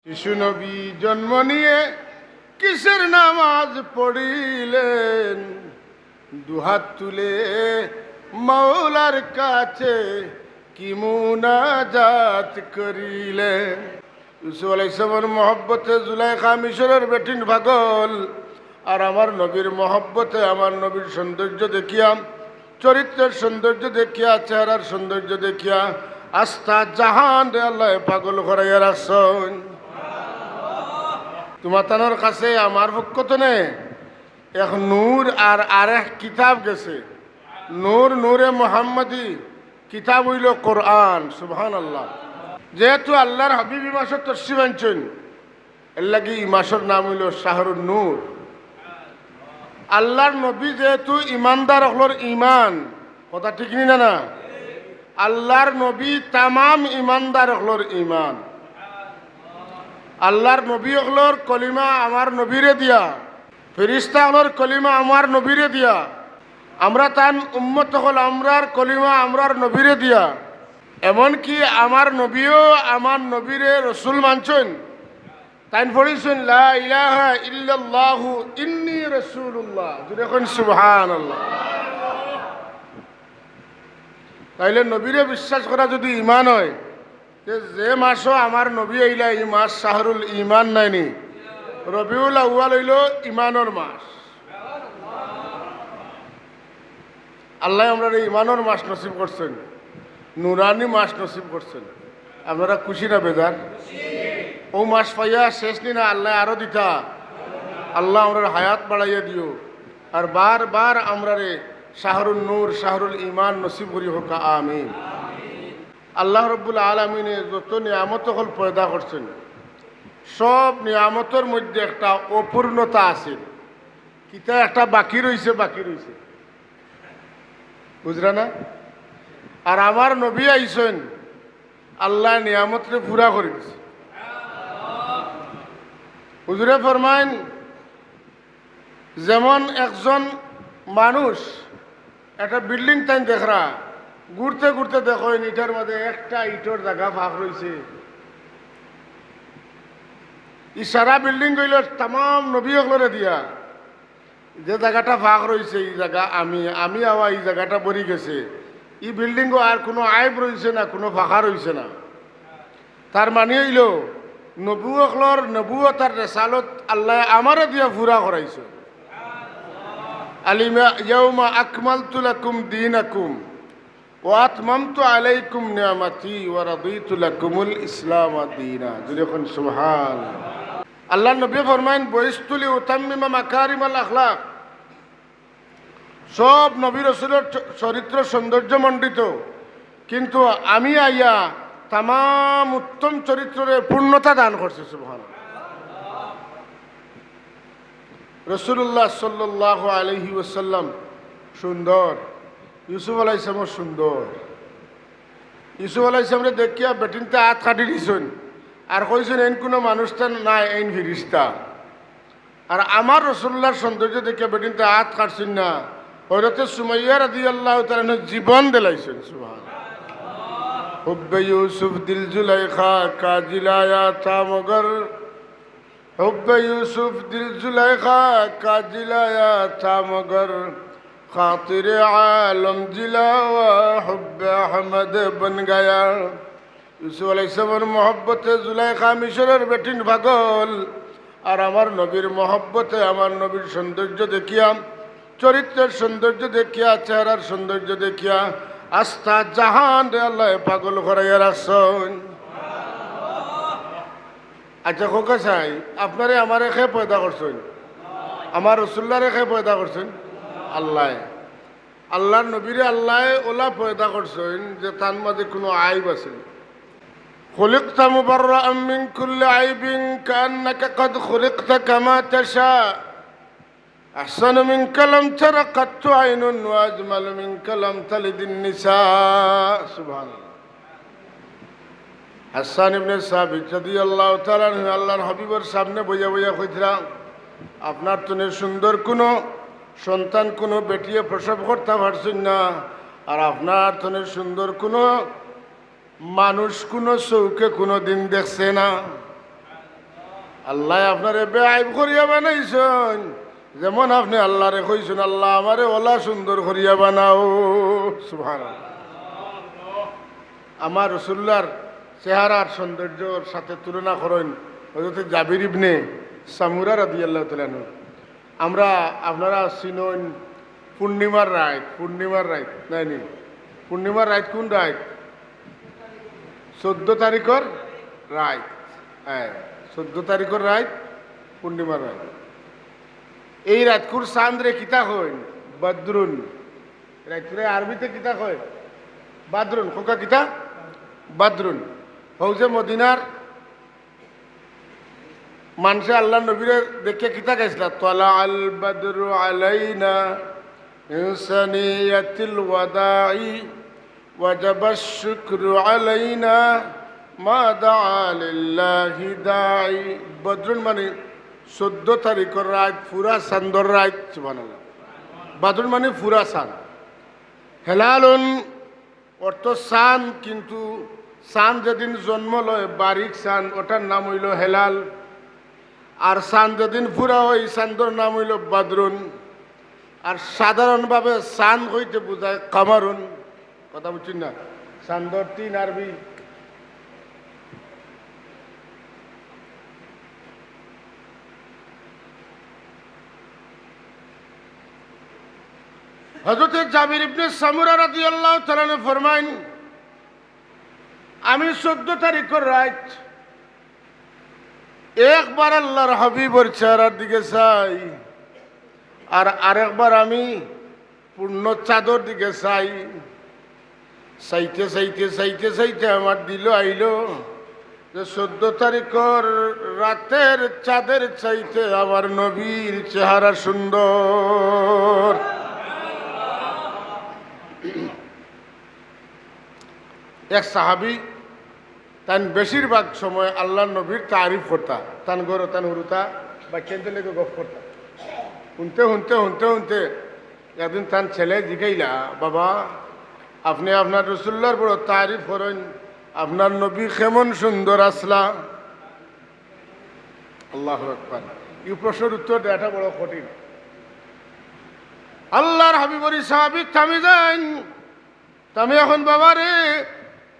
শিশু নবী জন্ম নিয়ে কিসের নামাজ পড়িলেন, দুহাত তুলে মাওলার কাছে কি মুনাজাত করিলেন। ইউসুফ আলাইহিস সালামের মহব্বতে জুলাইখা মিশরের বেটিন পাগল, আর আমার নবীর মহব্বতে আমার নবীর সৌন্দর্য দেখিয়া, চরিত্রের সৌন্দর্য দেখিয়া, চেহারার সৌন্দর্য দেখিয়া আস্থা জাহান রে আল্লাহ পাগল করাইয়া রাখছেন। তোমার তানোর কাছে আমার পক্ষ তো নে এক নূর আর আরেক কিতাব গেছে, নূর নূরে মোহাম্মদী, কিতাব হইল কোরআন। সুবহানাল্লাহ। যেহেতু আল্লাহর হাবিব এই মাসের তশরিফ আনছেন, এর লাগি এই মাসের নাম হইল শাহরুন নূর। আল্লাহর নবী যেহেতু ইমানদার হলোর ইমান, কথা ঠিক নি না? আল্লাহর নবী তামাম ইমানদার হলোর ইমান। আল্লাহর নবী হলোর কলিমা আমার নবীরে দিয়া, ফেরেশতা হলোর কলিমা আমার নবীরে দিয়া, আমরা তান উম্মত হল আমরার কলিমা আমরার নবীরে দিয়া। এমনকি আমার নবীও আমার নবীরে রসুল মানছেন। তাই পড়েছেন লা ইলাহা ইল্লাল্লাহু ইন্নী রাসূলুল্লাহ, যখন সুবহানাল্লাহ। তাইলে নবীরে বিশ্বাস করা যদি ইমান হয়, যে মাসও আমার নবী আইলা এই মাস শাহরুল ইমান নাইনি, রবিউল আউয়াল হইল ইমানের মাস। আল্লাহ আমরা এই ইমানের মাস নসিব করছেন, নুরানি মাস নসিব করছেন। আপনারা খুশি না বেজার? ও মাস পাইয়া শেষ নি না, আল্লাহ আরো দিতা। আল্লাহ আমরা হায়াত বাড়াইয়া দিও, আর বারবার আমরা রে শাহরুল নূর শাহরুল ইমান নসিব করি হোক, আমিন। আল্লাহ রব্বুল আলমিনে যত নিয়ামত হল পয়দা করছেন, সব নিয়ামতের মধ্যে একটা অপূর্ণতা আছে, কিতা একটা বাকি রয়েছে, বুঝলা না? আর আমার নবী আইসেন, আল্লাহ নিয়ামতরে পুরা করে দিছে। হুজুরে ফরমাইন, যেমন একজন মানুষ একটা বিল্ডিং তাই দেখরা, ঘুরতে ঘুরতে দেখো ইটার মধ্যে একটা ইটর জায়গা ফাঁক রয়েছে, ই সারা বিল্ডিং গইল তাম নবী করে দিয়া, যে জায়গাটা ফাঁক রয়েছে এই জায়গা আমি আওয়া এই জায়গাটা বরি গেছে, এই বিল্ডিংও আর কোনো আইব রয়েছে না, কোনো ফাঁকা রয়েছে না। তার মানে হইল নবুয়কলর নবুয়তার রেসালত আল্লাহ আমারে দিয়া পুরা করাইছে। আলিমা ইয়াউমা আকমালতু লাকুম দীনাকুম ওয়া আতমামতু আলাইকুম নিয়ামাতি ওয়া রাদিতু লাকুমুল ইসলাম দীনা। যখন সুবহানাল্লাহ। আল্লাহ নবী ফরমাইন, বয়স্তুলি উতাম্মিমা মাকারিমাল আখলাক। সব নবী রাসূলের চরিত্র সৌন্দর্য মণ্ডিত, কিন্তু আমি আইয়া তাম উত্তম চরিত্রের পূর্ণতা দান করছে। সুবহানাল্লাহ। রাসূলুল্লাহ সাল্লাল্লাহু আলাইহি ওয়াসাল্লাম সুন্দর, ইউসুফ আলাইহিস সালাম সুন্দর। ইউসুফ আলাইহিস সালামরে দেখিয়া বেটিনতে হাত কাটি দিছেন, আর কইছেন এন কোনো মানুষটা নাই, এন ফিরিস্তা। আর আমার রাসূলুল্লাহর সৌন্দর্য দেখিয়া বেটিনতে হাত কাটছেন না, হযরত সুমাইয়া রাদিয়াল্লাহু তাআলা জীবন দিলাইছেন। সুবহানাল্লাহ। হুব্বে ইউসুফ দিল জুলাইখা কা জিলায়া থা মগর, হুব্বে ইউসুফ দিল জুলাইখা কা জিলায়া থা মগর, খাতির আলম জিলাওয়া হুব্বে আহমদ বন গায়া। ইউসুফ আলাইহিস সালামের মহব্বতে জুলাইখা মিশরের বেটিন পাগল, আর আমার নবীর মহব্বতে আমার নবীর সৌন্দর্য দেখিয়া, চরিত্রের সৌন্দর্য দেখিয়া, চেহারার সৌন্দর্য দেখিয়া আস্থা জাহান রে আল্লাহ পাগল করাইয়া রাখছেন। আচ্ছা খোকা চাই, আপনারে আমারে খে পয়দা করছেন? আমার রসুল্লারে খে পয়দা করছেন? আল্লাহ। আল্লাহর নবীরে আল্লাহ ওলা পয়দা করছেন যে তার মাঝে কোনো আইব আছে। খুলিকতা মুবাররাআম মিন কুল্লি আইবিন কান্নাকা কদ খুলিকতা কামা তাশা, আহসানু মিনকা লাম তারা কাত্তু আইনুন ওয়া আজমালু মিনকা লাম তালিদিন নিসা। সুবহানাল্লাহ। হাসান ইবনে সাবিত রাদিয়াল্লাহু তাআলা আনহু আল্লাহর হাবিবের সামনে বইয়া বইয়া কইতরা, আপনার তনে সুন্দর কোনো সন্তান কোনো বেটিয়ে প্রসব করতে পারছেন না, আর আপনার তনে সুন্দর কোনো মানুষ কোনো চৌকে কোনো দিন দেখছে না। আল্লাহ আপনারে বেআইব করিয়া বানাইছেন, যেমন আপনি আল্লাহরে কইছেন আল্লাহ আমারে ওলা সুন্দর করিয়া বানাও। সুবহানাল্লাহ। আমার রসুল্লাহর চেহারার সৌন্দর্যর সাথে তুলনা করেন হযরত জাবির ইবনে সামুরা রাদিয়াল্লাহু তাআলা আনহু। আমরা আপনারা চিনেন পূর্ণিমার রাত, পূর্ণিমার রাত নাই নি? পূর্ণিমার রাত কোন রাত? 14 তারিখের রাত। হ্যাঁ, 14 তারিখের রাত পূর্ণিমার রাত। এই রাতকুর চাঁদরে কিতা হয়? বদরুন। রাতরে আরবিতে কিতা হয়? বাদরুন। কোকা কিতা? বাদরুন। হৌজে মদিনার মানুষে আল্লাহ নবীরে দেখে কিতা গাইছিল? তলা আল বদরু আলাইনা ইনসানিয়াতিল ওয়াদাই ওয়াজাবাশ শুকরু আলাইনা মা দাআ লিল্লাহি দাঈ। বদরুন মানে 14 তারিখের রাত, পুরা চাঁদর রাত। সুবহানাল্লাহ। বদরুন মানে পুরা চাঁদ। হেলালুন অর্থ চাঁদ, কিন্তু চাঁদ যেদিন জন্ম লয় বারিক চাঁদ, ওটার নাম হইল হেলাল। আর চাঁদ যেদিন পুরা হয় চাঁদর নাম হইল বদরুন। আর সাধারণভাবে চাঁদ হইতে বোঝায় কামারুন। কথা বুঝছেন না? চাঁদর 3 আরবি। হযরত জাবির ইবনে সামুরা রাদিয়াল্লাহু তাআলা আনহু ফরমায়েন, আমি 14 তারিখের রাত একবার আল্লাহর হাবিবের চেহারার দিকে চাই, আর আরেকবার আমি পূর্ণ চাঁদর দিকে চাই। চাইতে চাইতে চাইতে চাইতে আমার দিল আইল যে 14 তারিখের রাতের চাঁদের চাইতে আমার নবীর চেহারা সুন্দর। এক সাহাবি তান বেশিরভাগ সময় আল্লাহ নবীর তারিফ করতা, তান গরো তান হুরুতা বা কেন্দ্র লেগে গপ করতা। শুনতে শুনতে শুনতে শুনতে একদিন তান ছেলে জিগাইলা, বাবা আপনি আপনার রসুল্লাহর বড় তারিফ করেন, আপনার নবী কেমন সুন্দর আসলা। আল্লাহু আকবার। এই প্রশ্নের উত্তর দেওয়াটা বড় কঠিন। আল্লাহর হাবিবরি সাহাবি থামি যান, তুমি এখন বাবা রে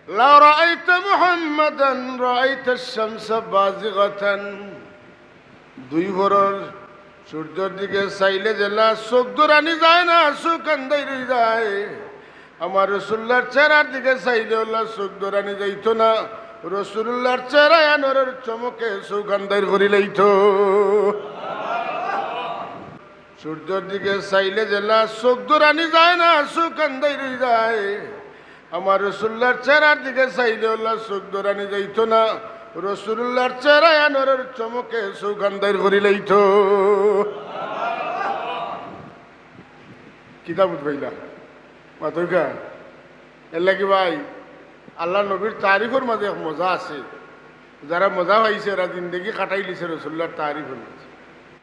লাউ রাআইতা মুহাম্মাদান রাআইতা আশ-শামসা বাযিগাতান। দুই ভোরের সূর্যের দিকে চাইলে জেলা চোখ দৌড়ানি যায় না, চোখ কান্দাই রয়ে যায়। আমার রসুল্লাহর চেহারার দিকে চাইলে ওলা চোখ দৌড়ানি যাইতো না, রসুল্লাহর চেহারায় আনোয়ারের চমকে চোখ কান্দাই করি লাইত। সূর্যের দিকে চাইলে জেলা চোখ দৌড়ানি যায় না, চোখ কান্দাই রয়ে যায়। আমার রসুল্লাহর চেহারার দিকে চাইলে ওলা চোখ দৌড়ানি যাইতো না, রসুল্লাহর চেহারায় আনোয়ারের চমকে চোখ কান্দাই করি লাইত। কিতাব উঠবাইলা মাতকা এর লাগি ভাই আল্লাহ নবীর তারিফের মাঝে মজা আছে। যারা মজা পাইছে এরা জিন্দগি কাটাই লিছে রসুল্লাহর তারিফ হয়েছে।